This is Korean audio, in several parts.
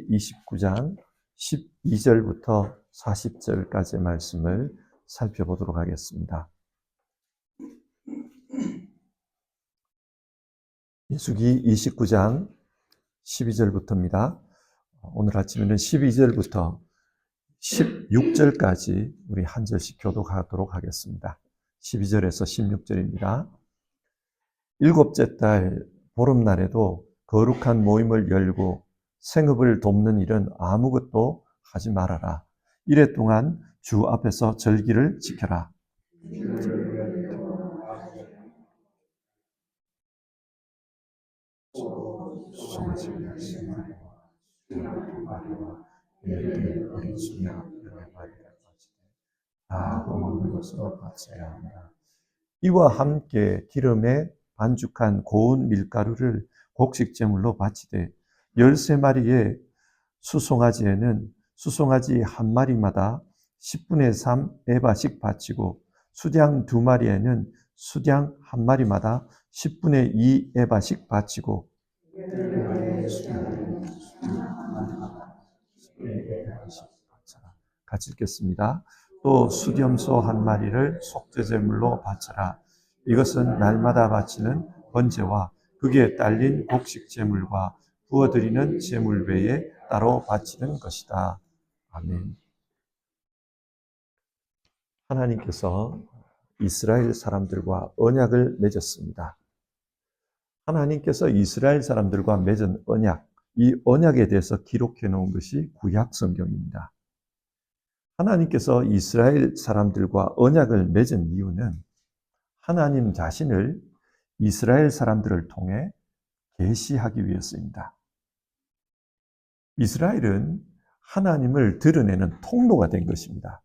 29장 12절부터 40절까지의 말씀을 살펴보도록 하겠습니다. 민수기 29장 12절부터입니다. 오늘 아침에는 12절부터 16절까지 우리 한 절씩 교독하도록 하겠습니다. 12절에서 16절입니다. 일곱째 달 보름날에도 거룩한 모임을 열고 생업을 돕는 일은 아무것도 하지 말아라. 이래 동안 주 앞에서 절기를 지켜라. 이와 함께 기름에 반죽한 고운 밀가루를 곡식제물로 바치되 13마리의 수송아지에는 수송아지 한 마리마다 10분의 3 에바씩 바치고 수량 2마리에는 수량 한 마리마다 10분의 2 에바씩 바치고 같이 읽겠습니다. 또 수렴소 한 마리를 속죄제물로 바쳐라. 이것은 날마다 바치는 번제와 거기에 딸린 곡식제물과 부어드리는 제물 외에 따로 바치는 것이다. 아멘. 하나님께서 이스라엘 사람들과 언약을 맺었습니다. 하나님께서 이스라엘 사람들과 맺은 언약, 이 언약에 대해서 기록해 놓은 것이 구약 성경입니다. 하나님께서 이스라엘 사람들과 언약을 맺은 이유는 하나님 자신을 이스라엘 사람들을 통해 계시하기 위해서입니다. 이스라엘은 하나님을 드러내는 통로가 된 것입니다.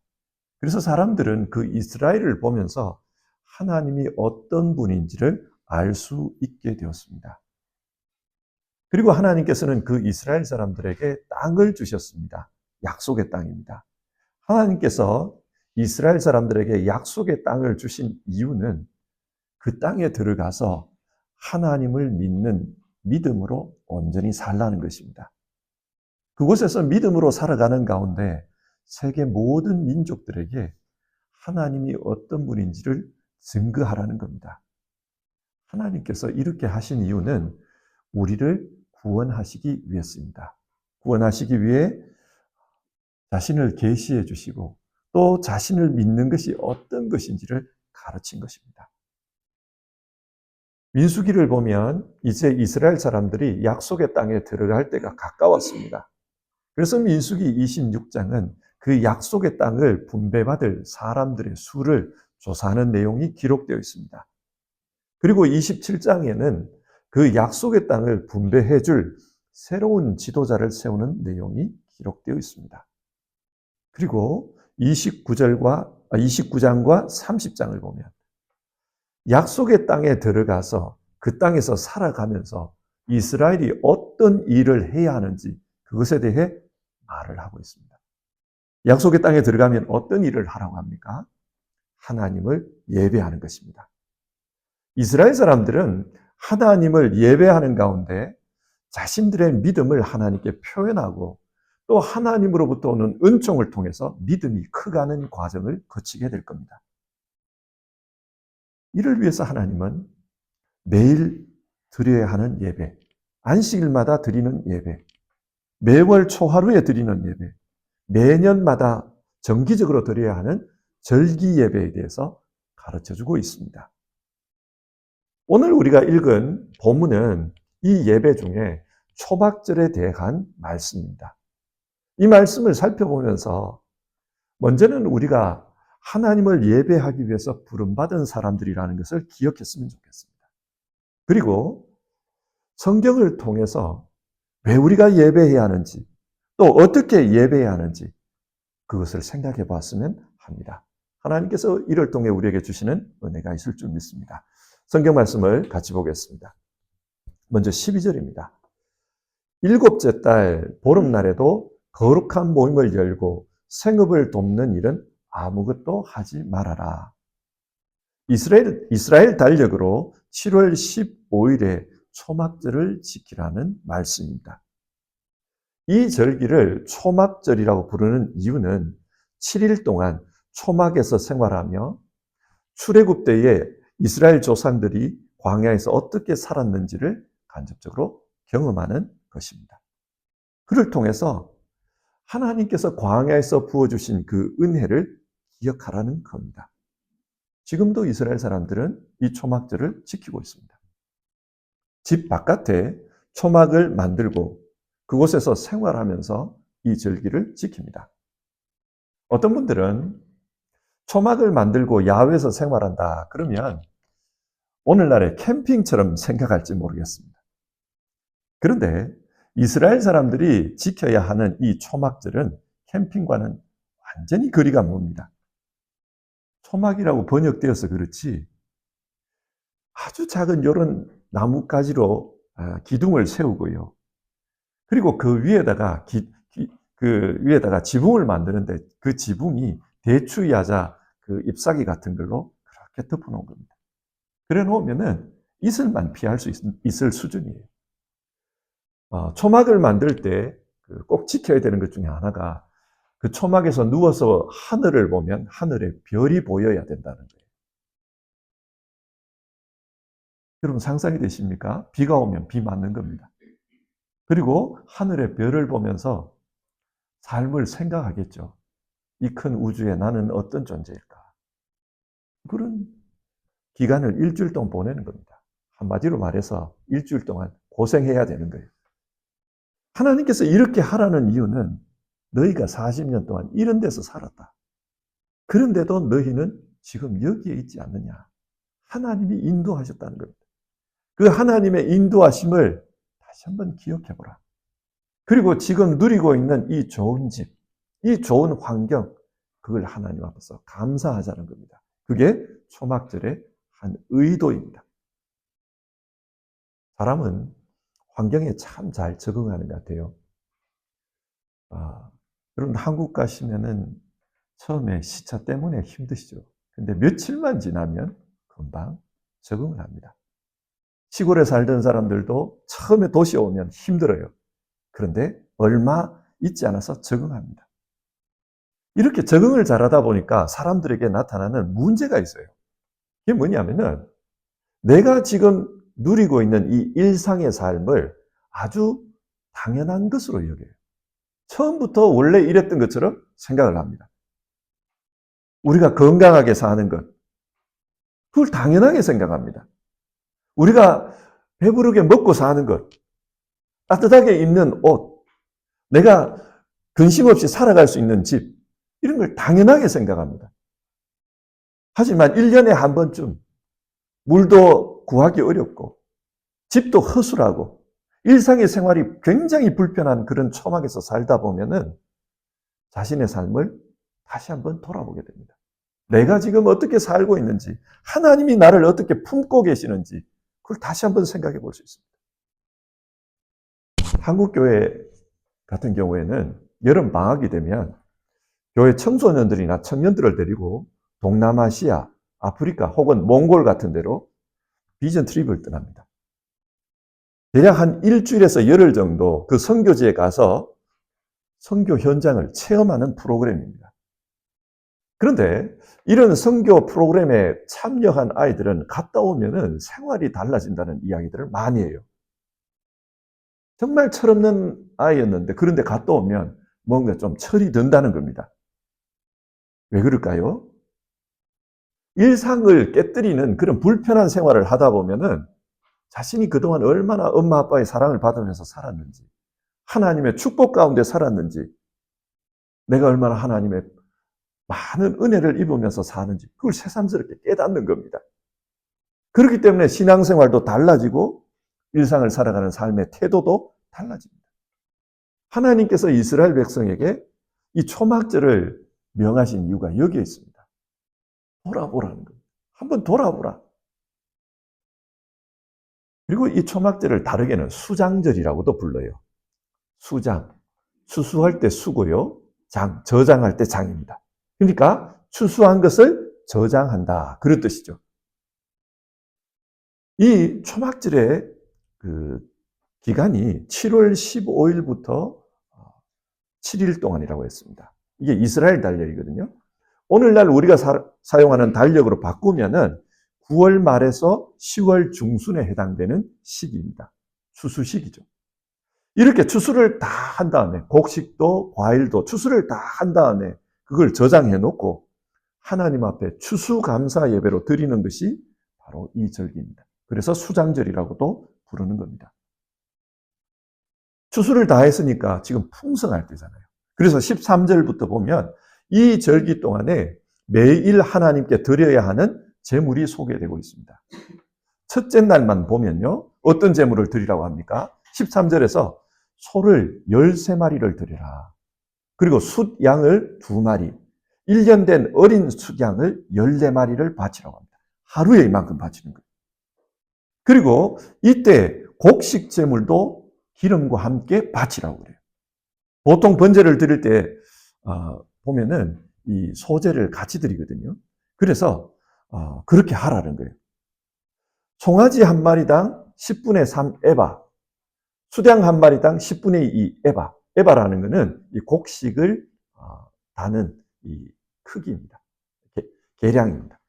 그래서 사람들은 그 이스라엘을 보면서 하나님이 어떤 분인지를 알 수 있게 되었습니다. 그리고 하나님께서는 그 이스라엘 사람들에게 땅을 주셨습니다. 약속의 땅입니다. 하나님께서 이스라엘 사람들에게 약속의 땅을 주신 이유는 그 땅에 들어가서 하나님을 믿는 믿음으로 온전히 살라는 것입니다. 그곳에서 믿음으로 살아가는 가운데 세계 모든 민족들에게 하나님이 어떤 분인지를 증거하라는 겁니다. 하나님께서 이렇게 하신 이유는 우리를 구원하시기 위해서입니다. 구원하시기 위해 자신을 계시해 주시고 또 자신을 믿는 것이 어떤 것인지를 가르친 것입니다. 민수기를 보면 이제 이스라엘 사람들이 약속의 땅에 들어갈 때가 가까웠습니다. 그래서 민수기 26장은 그 약속의 땅을 분배받을 사람들의 수를 조사하는 내용이 기록되어 있습니다. 그리고 27장에는 그 약속의 땅을 분배해 줄 새로운 지도자를 세우는 내용이 기록되어 있습니다. 그리고 29장과 30장을 보면 약속의 땅에 들어가서 그 땅에서 살아가면서 이스라엘이 어떤 일을 해야 하는지 그것에 대해 말을 하고 있습니다. 약속의 땅에 들어가면 어떤 일을 하라고 합니까? 하나님을 예배하는 것입니다. 이스라엘 사람들은 하나님을 예배하는 가운데 자신들의 믿음을 하나님께 표현하고 또 하나님으로부터 오는 은총을 통해서 믿음이 커가는 과정을 거치게 될 겁니다. 이를 위해서 하나님은 매일 드려야 하는 예배, 안식일마다 드리는 예배, 매월 초하루에 드리는 예배, 매년마다 정기적으로 드려야 하는 절기 예배에 대해서 가르쳐주고 있습니다. 오늘 우리가 읽은 본문은 이 예배 중에 초막절에 대한 말씀입니다. 이 말씀을 살펴보면서 먼저는 우리가 하나님을 예배하기 위해서 부름받은 사람들이라는 것을 기억했으면 좋겠습니다. 그리고 성경을 통해서 왜 우리가 예배해야 하는지 또 어떻게 예배해야 하는지 그것을 생각해 봤으면 합니다. 하나님께서 이를 통해 우리에게 주시는 은혜가 있을 줄 믿습니다. 성경 말씀을 같이 보겠습니다. 먼저 12절입니다. 일곱째 달 보름날에도 거룩한 모임을 열고 생업을 돕는 일은 아무것도 하지 말아라. 이스라엘 달력으로 7월 15일에 초막절을 지키라는 말씀입니다. 이 절기를 초막절이라고 부르는 이유는 7일 동안 초막에서 생활하며 출애굽 때에 이스라엘 조상들이 광야에서 어떻게 살았는지를 간접적으로 경험하는 것입니다. 그를 통해서 하나님께서 광야에서 부어주신 그 은혜를 기억하라는 겁니다. 지금도 이스라엘 사람들은 이 초막절을 지키고 있습니다. 집 바깥에 초막을 만들고 그곳에서 생활하면서 이 절기를 지킵니다. 어떤 분들은 초막을 만들고 야외에서 생활한다 그러면 오늘날의 캠핑처럼 생각할지 모르겠습니다. 그런데 이스라엘 사람들이 지켜야 하는 이 초막절은 캠핑과는 완전히 거리가 멉니다. 초막이라고 번역되어서 그렇지 아주 작은 이런 나뭇가지로 기둥을 세우고요. 그리고 그 위에다가 그 위에다가 지붕을 만드는데 그 지붕이 대추 야자 그 잎사귀 같은 걸로 그렇게 덮어놓은 겁니다. 그래 놓으면은 이슬만 피할 수 있을 수준이에요. 초막을 만들 때 꼭 지켜야 되는 것 중에 하나가 그 초막에서 누워서 하늘을 보면 하늘에 별이 보여야 된다는 거예요. 여러분 상상이 되십니까? 비가 오면 비 맞는 겁니다. 그리고 하늘의 별을 보면서 삶을 생각하겠죠. 이 큰 우주에 나는 어떤 존재일까? 그런 기간을 일주일 동안 보내는 겁니다. 한마디로 말해서 일주일 동안 고생해야 되는 거예요. 하나님께서 이렇게 하라는 이유는 너희가 40년 동안 이런 데서 살았다. 그런데도 너희는 지금 여기에 있지 않느냐. 하나님이 인도하셨다는 겁니다. 그 하나님의 인도하심을 다시 한번 기억해보라. 그리고 지금 누리고 있는 이 좋은 집, 이 좋은 환경, 그걸 하나님 앞에서 감사하자는 겁니다. 그게 초막절의 한 의도입니다. 사람은 환경에 참 잘 적응하는 것 같아요. 여러분 한국 가시면은 처음에 시차 때문에 힘드시죠. 근데 며칠만 지나면 금방 적응을 합니다. 시골에 살던 사람들도 처음에 도시에 오면 힘들어요. 그런데 얼마 있지 않아서 적응합니다. 이렇게 적응을 잘하다 보니까 사람들에게 나타나는 문제가 있어요. 이게 뭐냐면은 내가 지금 누리고 있는 이 일상의 삶을 아주 당연한 것으로 여겨요. 처음부터 원래 이랬던 것처럼 생각을 합니다. 우리가 건강하게 사는 것, 그걸 당연하게 생각합니다. 우리가 배부르게 먹고 사는 것, 따뜻하게 입는 옷, 내가 근심 없이 살아갈 수 있는 집, 이런 걸 당연하게 생각합니다. 하지만 1년에 한 번쯤 물도 구하기 어렵고 집도 허술하고 일상의 생활이 굉장히 불편한 그런 초막에서 살다 보면은 자신의 삶을 다시 한번 돌아보게 됩니다. 내가 지금 어떻게 살고 있는지, 하나님이 나를 어떻게 품고 계시는지 그걸 다시 한번 생각해 볼 수 있습니다. 한국교회 같은 경우에는 여름 방학이 되면 교회 청소년들이나 청년들을 데리고 동남아시아, 아프리카 혹은 몽골 같은 데로 비전 트립을 떠납니다. 대략 한 일주일에서 열흘 정도 그 선교지에 가서 선교 현장을 체험하는 프로그램입니다. 그런데 이런 선교 프로그램에 참여한 아이들은 갔다 오면은 생활이 달라진다는 이야기들을 많이 해요. 정말 철없는 아이였는데 그런데 갔다 오면 뭔가 좀 철이 든다는 겁니다. 왜 그럴까요? 일상을 깨뜨리는 그런 불편한 생활을 하다 보면은 자신이 그동안 얼마나 엄마 아빠의 사랑을 받으면서 살았는지, 하나님의 축복 가운데 살았는지, 내가 얼마나 하나님의 많은 은혜를 입으면서 사는지 그걸 새삼스럽게 깨닫는 겁니다. 그렇기 때문에 신앙생활도 달라지고 일상을 살아가는 삶의 태도도 달라집니다. 하나님께서 이스라엘 백성에게 이 초막절을 명하신 이유가 여기에 있습니다. 돌아보라는 겁니다. 한번 돌아보라. 그리고 이 초막절을 다르게는 수장절이라고도 불러요. 수장, 추수할 때 수고요. 장, 저장할 때 장입니다. 그러니까 추수한 것을 저장한다. 그런 뜻이죠. 이 초막절의 그 기간이 7월 15일부터 7일 동안이라고 했습니다. 이게 이스라엘 달력이거든요. 오늘날 우리가 사용하는 달력으로 바꾸면은 9월 말에서 10월 중순에 해당되는 시기입니다. 추수시기죠. 이렇게 추수를 다 한 다음에 곡식도 과일도 추수를 다 한 다음에 그걸 저장해 놓고 하나님 앞에 추수감사 예배로 드리는 것이 바로 이 절기입니다. 그래서 수장절이라고도 부르는 겁니다. 추수를 다 했으니까 지금 풍성할 때잖아요. 그래서 13절부터 보면 이 절기 동안에 매일 하나님께 드려야 하는 제물이 소개되고 있습니다. 첫째 날만 보면요. 어떤 제물을 드리라고 합니까? 13절에서 소를 13마리를 드리라. 그리고 숫양을 2마리, 1년 된 어린 숫양을 14마리를 바치라고 합니다. 하루에 이만큼 바치는 거예요. 그리고 이때 곡식 제물도 기름과 함께 바치라고 그래요. 보통 번제를 드릴 때 보면은 이 소제를 같이 드리거든요. 그래서 그렇게 하라는 거예요. 송아지 한 마리당 10분의 3 에바, 수량 한 마리당 10분의 2 에바. 에바라는 것은 이 곡식을 다는 이 크기입니다. 계량입니다.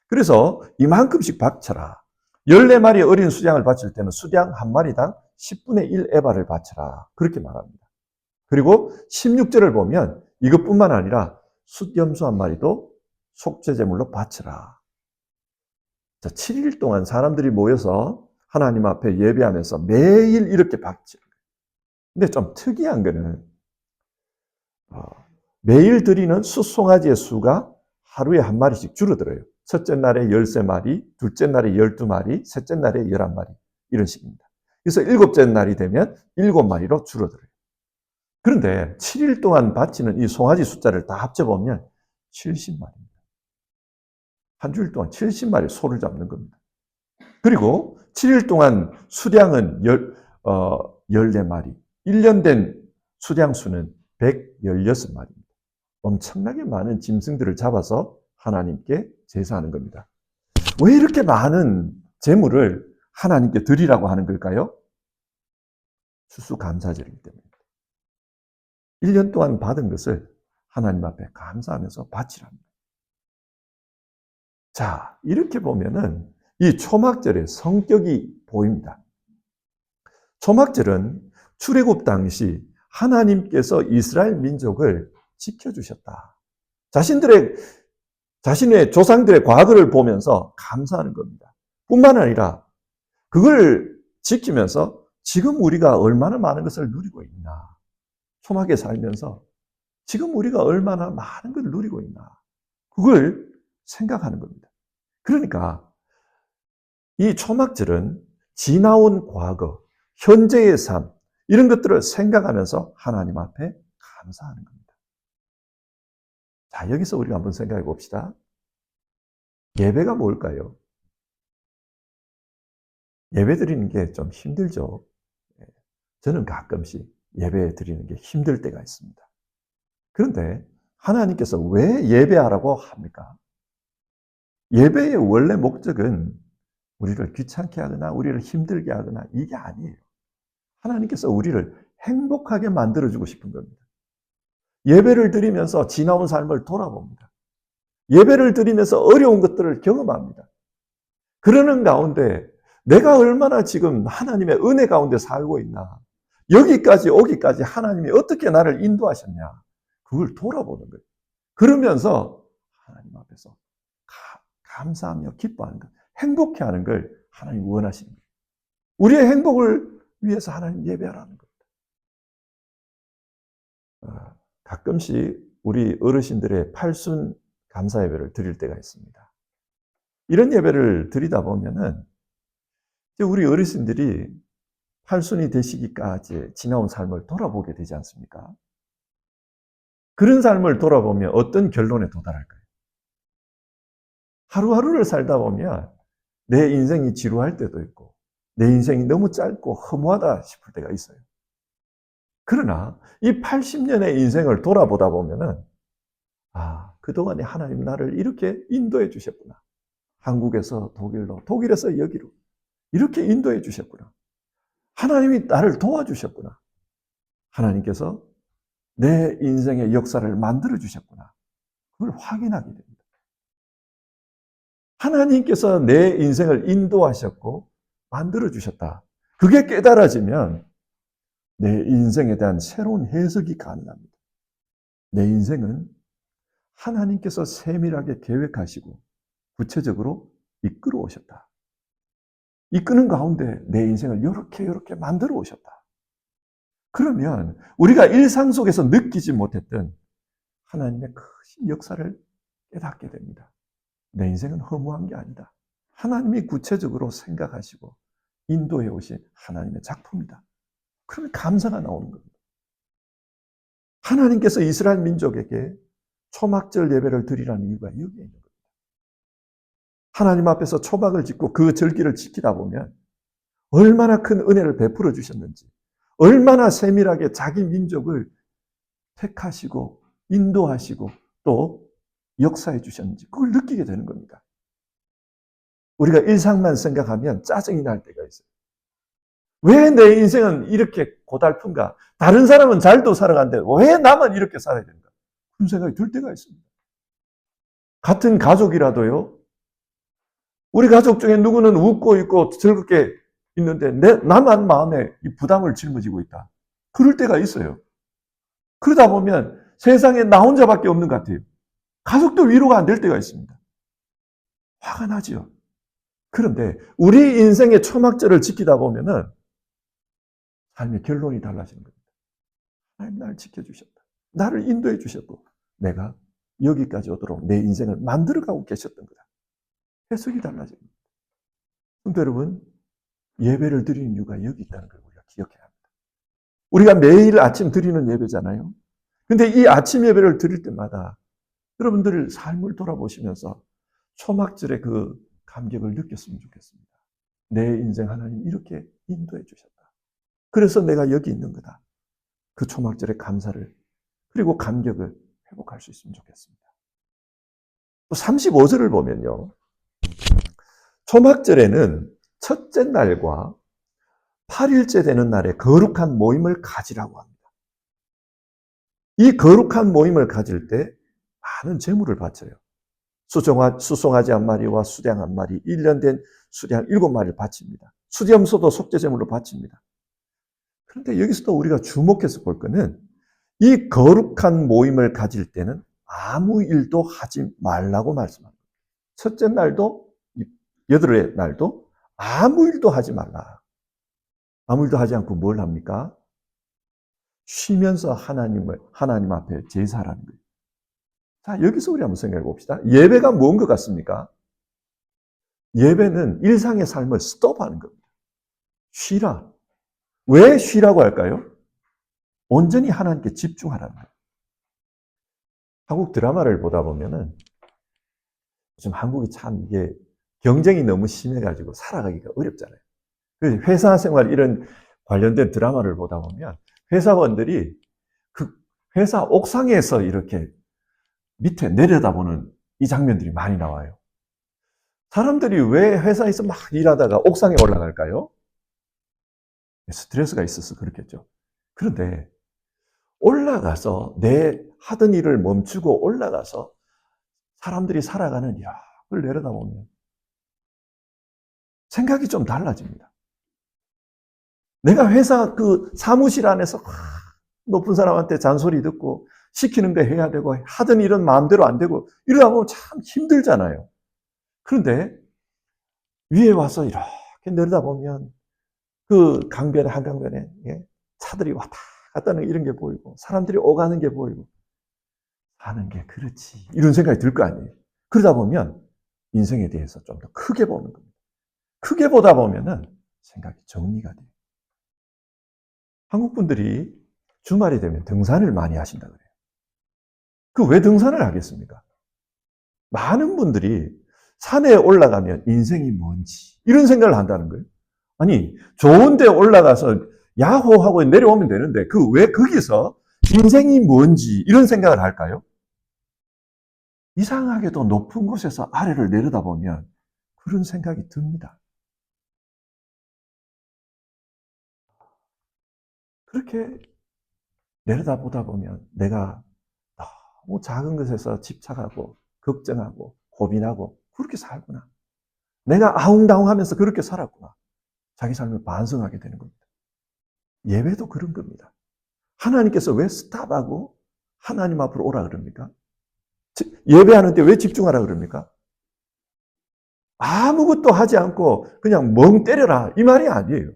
그래서 이만큼씩 바쳐라. 14마리 어린 수량을 바칠 때는 수량 한 마리당 10분의 1 에바를 바쳐라. 그렇게 말합니다. 그리고 16절을 보면 이것뿐만 아니라 숫염소 한 마리도 속죄제물로 바쳐라. 자, 7일 동안 사람들이 모여서 하나님 앞에 예배하면서 매일 이렇게 바치는 거예요. 근데 좀 특이한 거는 매일 드리는 숫송아지의 수가 하루에 한 마리씩 줄어들어요. 첫째 날에 13마리, 둘째 날에 12마리, 셋째 날에 11마리 이런 식입니다. 그래서 일곱째 날이 되면 7마리로 줄어들어요. 그런데 7일 동안 바치는 이 송아지 숫자를 다 합쳐보면 70마리입니다. 한 주일 동안 70마리 소를 잡는 겁니다. 그리고 7일 동안 수량은 14마리, 1년 된 수량수는 116마리입니다. 엄청나게 많은 짐승들을 잡아서 하나님께 제사하는 겁니다. 왜 이렇게 많은 제물을 하나님께 드리라고 하는 걸까요? 추수감사절이기 때문입니다. 1년 동안 받은 것을 하나님 앞에 감사하면서 바치랍니다. 자, 이렇게 보면은 이 초막절의 성격이 보입니다. 초막절은 출애굽 당시 하나님께서 이스라엘 민족을 지켜주셨다. 자신의 조상들의 과거를 보면서 감사하는 겁니다. 뿐만 아니라 그걸 지키면서 지금 우리가 얼마나 많은 것을 누리고 있나. 초막에 살면서 지금 우리가 얼마나 많은 걸 누리고 있나. 그걸 생각하는 겁니다. 그러니까 이 초막절은 지나온 과거, 현재의 삶, 이런 것들을 생각하면서 하나님 앞에 감사하는 겁니다. 자, 여기서 우리가 한번 생각해 봅시다. 예배가 뭘까요? 예배 드리는 게 좀 힘들죠. 저는 가끔씩 예배 드리는 게 힘들 때가 있습니다. 그런데 하나님께서 왜 예배하라고 합니까? 예배의 원래 목적은 우리를 귀찮게 하거나 우리를 힘들게 하거나 이게 아니에요. 하나님께서 우리를 행복하게 만들어주고 싶은 겁니다. 예배를 드리면서 지나온 삶을 돌아봅니다. 예배를 드리면서 어려운 것들을 경험합니다. 그러는 가운데 내가 얼마나 지금 하나님의 은혜 가운데 살고 있나. 여기까지 오기까지 하나님이 어떻게 나를 인도하셨냐. 그걸 돌아보는 거예요. 그러면서 하나님 앞에서 감사하며 기뻐하는 것, 행복해하는 걸 하나님 원하십니다. 우리의 행복을 위해서 하나님 예배하라는 겁니다. 가끔씩 우리 어르신들의 팔순 감사 예배를 드릴 때가 있습니다. 이런 예배를 드리다 보면은 우리 어르신들이 팔순이 되시기까지 지나온 삶을 돌아보게 되지 않습니까? 그런 삶을 돌아보면 어떤 결론에 도달할까요? 하루하루를 살다 보면 내 인생이 지루할 때도 있고 내 인생이 너무 짧고 허무하다 싶을 때가 있어요. 그러나 이 80년의 인생을 돌아보다 보면은 그동안에 하나님 나를 이렇게 인도해 주셨구나. 한국에서 독일로, 독일에서 여기로 이렇게 인도해 주셨구나. 하나님이 나를 도와주셨구나. 하나님께서 내 인생의 역사를 만들어 주셨구나. 그걸 확인하게 됩니다. 하나님께서 내 인생을 인도하셨고 만들어 주셨다. 그게 깨달아지면 내 인생에 대한 새로운 해석이 가능합니다. 내 인생은 하나님께서 세밀하게 계획하시고 구체적으로 이끌어 오셨다. 이끄는 가운데 내 인생을 이렇게 만들어 오셨다. 그러면 우리가 일상 속에서 느끼지 못했던 하나님의 크신 역사를 깨닫게 됩니다. 내 인생은 허무한 게 아니다. 하나님이 구체적으로 생각하시고 인도해 오신 하나님의 작품이다. 그러면 감사가 나오는 겁니다. 하나님께서 이스라엘 민족에게 초막절 예배를 드리라는 이유가 여기에 있는 겁니다. 하나님 앞에서 초막을 짓고 그 절기를 지키다 보면 얼마나 큰 은혜를 베풀어 주셨는지, 얼마나 세밀하게 자기 민족을 택하시고 인도하시고 또 역사해 주셨는지 그걸 느끼게 되는 겁니다. 우리가 일상만 생각하면 짜증이 날 때가 있어요. 왜 내 인생은 이렇게 고달픈가? 다른 사람은 잘도 살아가는데 왜 나만 이렇게 살아야 되는가? 그런 생각이 들 때가 있습니다. 같은 가족이라도요. 우리 가족 중에 누구는 웃고 있고 즐겁게 있는데 나만 마음에 부담을 짊어지고 있다. 그럴 때가 있어요. 그러다 보면 세상에 나 혼자밖에 없는 것 같아요. 가족도 위로가 안 될 때가 있습니다. 화가 나지요. 그런데 우리 인생의 초막절을 지키다 보면은 삶의 결론이 달라지는 겁니다. 하나님 나를 지켜주셨다. 나를 인도해 주셨고 내가 여기까지 오도록 내 인생을 만들어가고 계셨던 거다. 해석이 달라집니다. 근데 여러분 예배를 드리는 이유가 여기 있다는 걸 우리가 기억해야 합니다. 우리가 매일 아침 드리는 예배잖아요. 근데 이 아침 예배를 드릴 때마다 여러분들 삶을 돌아보시면서 초막절의 그 감격을 느꼈으면 좋겠습니다. 내 인생 하나님 이렇게 인도해 주셨다. 그래서 내가 여기 있는 거다. 그 초막절의 감사를 그리고 감격을 회복할 수 있으면 좋겠습니다. 또 35절을 보면요. 초막절에는 첫째 날과 8일째 되는 날에 거룩한 모임을 가지라고 합니다. 이 거룩한 모임을 가질 때 많은 재물을 바쳐요. 수송아지 한 마리와 수량 한 마리, 1년 된 수량 7마리를 바칩니다. 수염소도 속죄제물로 바칩니다. 그런데 여기서도 우리가 주목해서 볼 것은 이 거룩한 모임을 가질 때는 아무 일도 하지 말라고 말씀합니다. 첫째 날도 여덟의 날도 아무 일도 하지 말라. 아무 일도 하지 않고 뭘 합니까? 쉬면서 하나님 앞에 제사하는 거예요. 자, 여기서 우리 한번 생각해 봅시다. 예배가 뭔 것 같습니까? 예배는 일상의 삶을 스톱하는 겁니다. 쉬라. 왜 쉬라고 할까요? 온전히 하나님께 집중하라는 거예요. 한국 드라마를 보다 보면은 요즘 한국이 참 이게 경쟁이 너무 심해가지고 살아가기가 어렵잖아요. 그래서 회사 생활 이런 관련된 드라마를 보다 보면 회사원들이 그 회사 옥상에서 이렇게 밑에 내려다보는 이 장면들이 많이 나와요. 사람들이 왜 회사에서 막 일하다가 옥상에 올라갈까요? 스트레스가 있어서 그렇겠죠. 그런데 올라가서 내 하던 일을 멈추고 올라가서 사람들이 살아가는 그걸 내려다보면 생각이 좀 달라집니다. 내가 회사 그 사무실 안에서 높은 사람한테 잔소리 듣고 시키는 거 해야 되고 하던 일은 마음대로 안 되고 이러다 보면 참 힘들잖아요. 그런데 위에 와서 이렇게 내려다보면 그 강변에 한강변에 차들이 왔다 갔다 하는 이런 게 보이고 사람들이 오가는 게 보이고 하는 게 그렇지 이런 생각이 들 거 아니에요. 그러다 보면 인생에 대해서 좀 더 크게 보는 겁니다. 크게 보다 보면은 생각이 정리가 돼요. 한국 분들이 주말이 되면 등산을 많이 하신다 그래요. 그 왜 등산을 하겠습니까? 많은 분들이 산에 올라가면 인생이 뭔지 이런 생각을 한다는 거예요. 아니 좋은 데 올라가서 야호하고 내려오면 되는데 그 왜 거기서 인생이 뭔지 이런 생각을 할까요? 이상하게도 높은 곳에서 아래를 내려다보면 그런 생각이 듭니다. 그렇게 내려다보다 보면 내가 너무 작은 것에서 집착하고 걱정하고 고민하고 그렇게 살구나. 내가 아웅다웅하면서 그렇게 살았구나. 자기 삶을 반성하게 되는 겁니다. 예배도 그런 겁니다. 하나님께서 왜 스탑하고 하나님 앞으로 오라 그럽니까? 예배하는데 왜 집중하라 그럽니까? 아무것도 하지 않고 그냥 멍 때려라 이 말이 아니에요.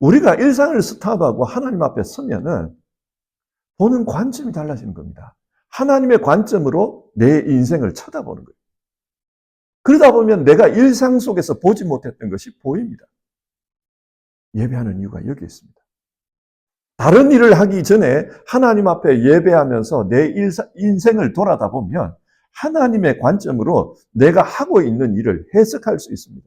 우리가 일상을 스탑하고 하나님 앞에 서면은 보는 관점이 달라지는 겁니다. 하나님의 관점으로 내 인생을 쳐다보는 거예요. 그러다 보면 내가 일상 속에서 보지 못했던 것이 보입니다. 예배하는 이유가 여기 있습니다. 다른 일을 하기 전에 하나님 앞에 예배하면서 내 인생을 돌아다 보면 하나님의 관점으로 내가 하고 있는 일을 해석할 수 있습니다.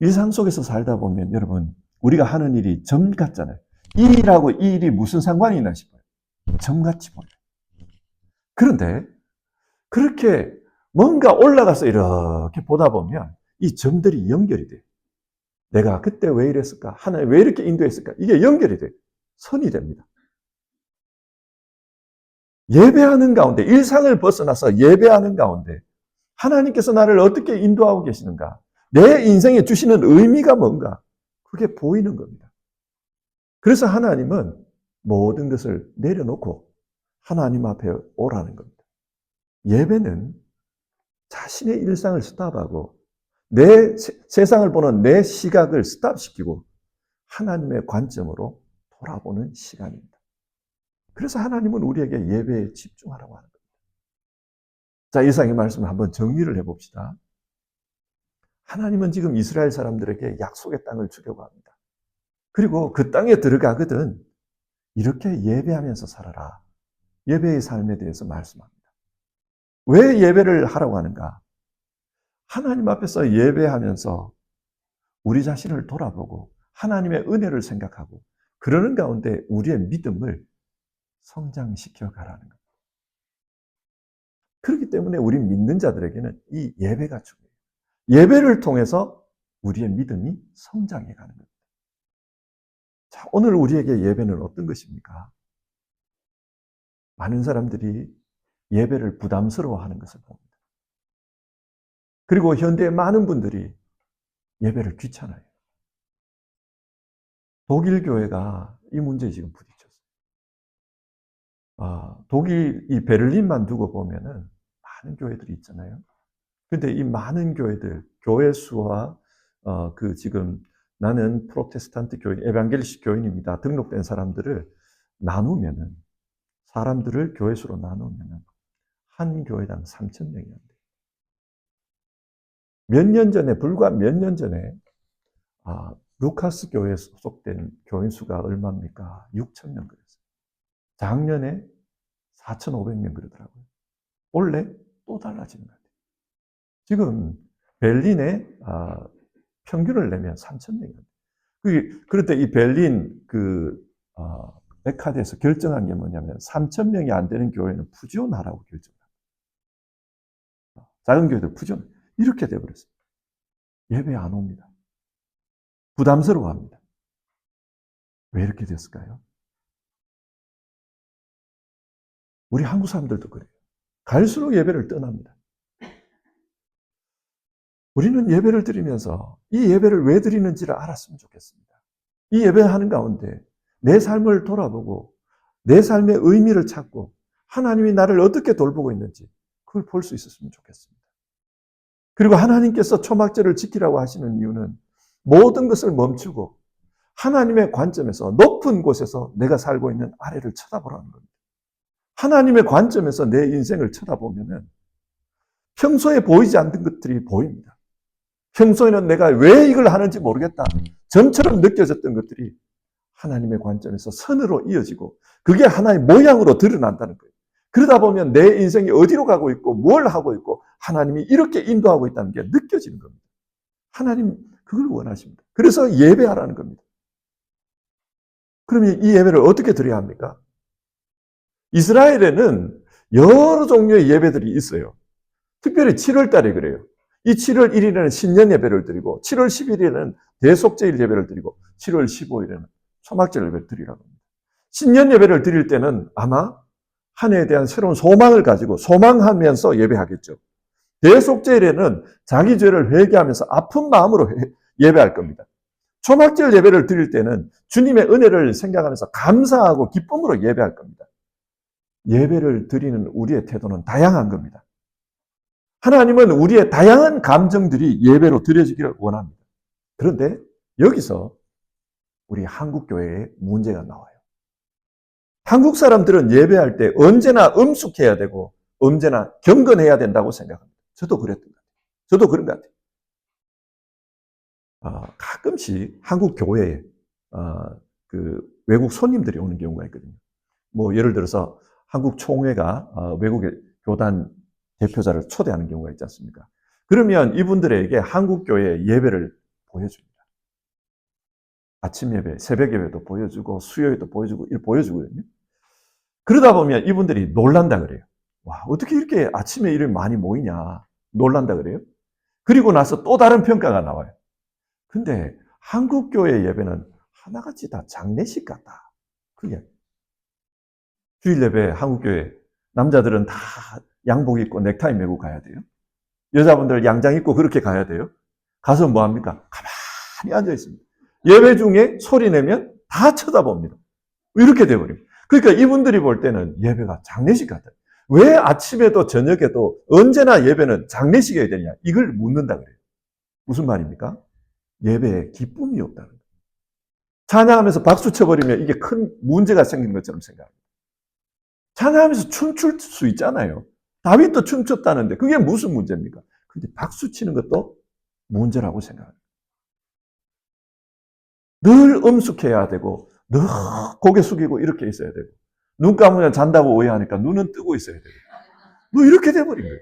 일상 속에서 살다 보면 여러분 우리가 하는 일이 점 같잖아요. 이 일하고 이 일이 무슨 상관이 있나 싶어요. 점같이 보여요. 그런데 그렇게 뭔가 올라가서 이렇게 보다 보면 이 점들이 연결이 돼요. 내가 그때 왜 이랬을까? 하나님 왜 이렇게 인도했을까? 이게 연결이 돼요. 선이 됩니다. 예배하는 가운데, 일상을 벗어나서 예배하는 가운데 하나님께서 나를 어떻게 인도하고 계시는가? 내 인생에 주시는 의미가 뭔가? 그게 보이는 겁니다. 그래서 하나님은 모든 것을 내려놓고 하나님 앞에 오라는 겁니다. 예배는 자신의 일상을 스탑하고 내 세상을 보는 내 시각을 스탑시키고 하나님의 관점으로 돌아보는 시간입니다. 그래서 하나님은 우리에게 예배에 집중하라고 하는 겁니다. 자, 이상의 말씀을 한번 정리를 해봅시다. 하나님은 지금 이스라엘 사람들에게 약속의 땅을 주려고 합니다. 그리고 그 땅에 들어가거든 이렇게 예배하면서 살아라. 예배의 삶에 대해서 말씀합니다. 왜 예배를 하라고 하는가? 하나님 앞에서 예배하면서 우리 자신을 돌아보고 하나님의 은혜를 생각하고 그러는 가운데 우리의 믿음을 성장시켜 가라는 겁니다. 그렇기 때문에 우리 믿는 자들에게는 이 예배가 중요해요. 예배를 통해서 우리의 믿음이 성장해 가는 겁니다. 자, 오늘 우리에게 예배는 어떤 것입니까? 많은 사람들이 예배를 부담스러워하는 것을 봅니다. 그리고 현대의 많은 분들이 예배를 귀찮아해요. 독일 교회가 이 문제에 지금 부딪혔어요. 독일 이 베를린만 두고 보면은 많은 교회들이 있잖아요. 근데 이 많은 교회들, 교회 수와 그 지금 나는 프로테스탄트 교인, 에반겔리식 교인입니다. 등록된 사람들을 나누면은 사람들을 교회 수로 나누면은 한 교회당 3,000명이 안 돼요. 몇 년 전에, 불과 몇 년 전에 루카스 교회에 소속된 교인 수가 얼마입니까? 6,000명 그랬어요. 작년에 4,500명 그러더라고요. 올해 또 달라지는 것 같아요. 지금 베를린에 평균을 내면 3,000명이 안 돼요. 그런데 이 베를린 백화대에서 결정한 게 뭐냐면 3,000명이 안 되는 교회는 푸지온하라고 결정합니다. 작은 교회들 푸지온. 이렇게 돼버렸어요. 예배 안 옵니다. 부담스러워합니다. 왜 이렇게 됐을까요? 우리 한국 사람들도 그래요. 갈수록 예배를 떠납니다. 우리는 예배를 드리면서 이 예배를 왜 드리는지를 알았으면 좋겠습니다. 이 예배하는 가운데 내 삶을 돌아보고 내 삶의 의미를 찾고 하나님이 나를 어떻게 돌보고 있는지 그걸 볼 수 있었으면 좋겠습니다. 그리고 하나님께서 초막절을 지키라고 하시는 이유는 모든 것을 멈추고 하나님의 관점에서 높은 곳에서 내가 살고 있는 아래를 쳐다보라는 겁니다. 하나님의 관점에서 내 인생을 쳐다보면은 평소에 보이지 않던 것들이 보입니다. 평소에는 내가 왜 이걸 하는지 모르겠다. 점처럼 느껴졌던 것들이 하나님의 관점에서 선으로 이어지고 그게 하나의 모양으로 드러난다는 거예요. 그러다 보면 내 인생이 어디로 가고 있고 뭘 하고 있고 하나님이 이렇게 인도하고 있다는 게 느껴지는 겁니다. 하나님 그걸 원하십니다. 그래서 예배하라는 겁니다. 그러면 이 예배를 어떻게 드려야 합니까? 이스라엘에는 여러 종류의 예배들이 있어요. 특별히 7월 달에 그래요. 이 7월 1일에는 신년 예배를 드리고 7월 10일에는 대속제일 예배를 드리고 7월 15일에는 초막절 예배를 드리라고 합니다. 신년 예배를 드릴 때는 아마 한 해에 대한 새로운 소망을 가지고 소망하면서 예배하겠죠. 대속죄일에는 자기 죄를 회개하면서 아픈 마음으로 예배할 겁니다. 초막절 예배를 드릴 때는 주님의 은혜를 생각하면서 감사하고 기쁨으로 예배할 겁니다. 예배를 드리는 우리의 태도는 다양한 겁니다. 하나님은 우리의 다양한 감정들이 예배로 드려지기를 원합니다. 그런데 여기서 우리 한국교회에 문제가 나와요. 한국 사람들은 예배할 때 언제나 엄숙해야 되고 언제나 경건해야 된다고 생각합니다. 저도 그랬던 것 같아요. 저도 그런 것 같아요. 가끔씩 한국 교회에 그 외국 손님들이 오는 경우가 있거든요. 뭐 예를 들어서 한국 총회가 외국의 교단 대표자를 초대하는 경우가 있지 않습니까? 그러면 이분들에게 한국 교회의 예배를 보여줍니다. 아침 예배, 새벽 예배도 보여주고 수요일도 보여주고 이렇게 보여주거든요. 그러다 보면 이분들이 놀란다 그래요. 와, 어떻게 이렇게 아침에 이렇게 많이 모이냐. 놀란다 그래요. 그리고 나서 또 다른 평가가 나와요. 근데 한국 교회 예배는 하나같이 다 장례식 같다. 그게 주일 예배 한국 교회 남자들은 다 양복 입고 넥타이 메고 가야 돼요. 여자분들 양장 입고 그렇게 가야 돼요. 가서 뭐 합니까? 가만히 앉아 있습니다. 예배 중에 소리 내면 다 쳐다봅니다. 이렇게 돼버립니다. 그러니까 이분들이 볼 때는 예배가 장례식 같아요. 왜 아침에도 저녁에도 언제나 예배는 장례식이어야 되냐? 이걸 묻는다 그래요. 무슨 말입니까? 예배에 기쁨이 없다는 거예요. 찬양하면서 박수 쳐버리면 이게 큰 문제가 생긴 것처럼 생각합니다. 찬양하면서 춤출 수 있잖아요. 다윗도 춤췄다는데 그게 무슨 문제입니까? 근데 박수 치는 것도 문제라고 생각합니다. 늘 엄숙해야 되고 늘 고개 숙이고 이렇게 있어야 되고 눈 감으면 잔다고 오해하니까 눈은 뜨고 있어야 되고 뭐 이렇게 돼버린 거예요.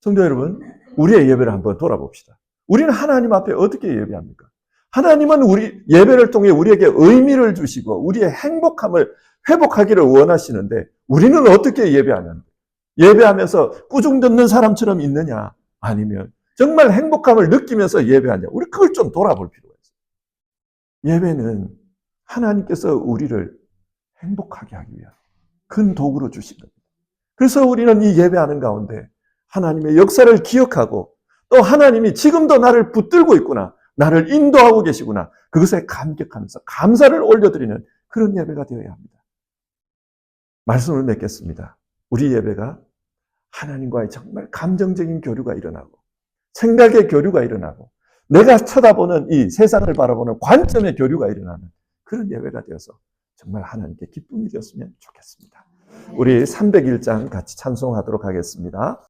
성도 여러분, 우리의 예배를 한번 돌아봅시다. 우리는 하나님 앞에 어떻게 예배합니까? 하나님은 우리 예배를 통해 우리에게 의미를 주시고 우리의 행복함을 회복하기를 원하시는데 우리는 어떻게 예배하는가? 예배하면서 꾸중 듣는 사람처럼 있느냐? 아니면 정말 행복함을 느끼면서 예배하냐? 우리 그걸 좀 돌아볼 필요가 있어요. 예배는 하나님께서 우리를 행복하게 하기 위한 큰 도구로 주신 겁니다. 그래서 우리는 이 예배하는 가운데 하나님의 역사를 기억하고 또 하나님이 지금도 나를 붙들고 있구나. 나를 인도하고 계시구나. 그것에 감격하면서 감사를 올려드리는 그런 예배가 되어야 합니다. 말씀을 맺겠습니다. 우리 예배가 하나님과의 정말 감정적인 교류가 일어나고 생각의 교류가 일어나고 내가 쳐다보는 이 세상을 바라보는 관점의 교류가 일어나는 그런 예배가 되어서 정말 하나님께 기쁨이 되었으면 좋겠습니다. 우리 301장 같이 찬송하도록 하겠습니다.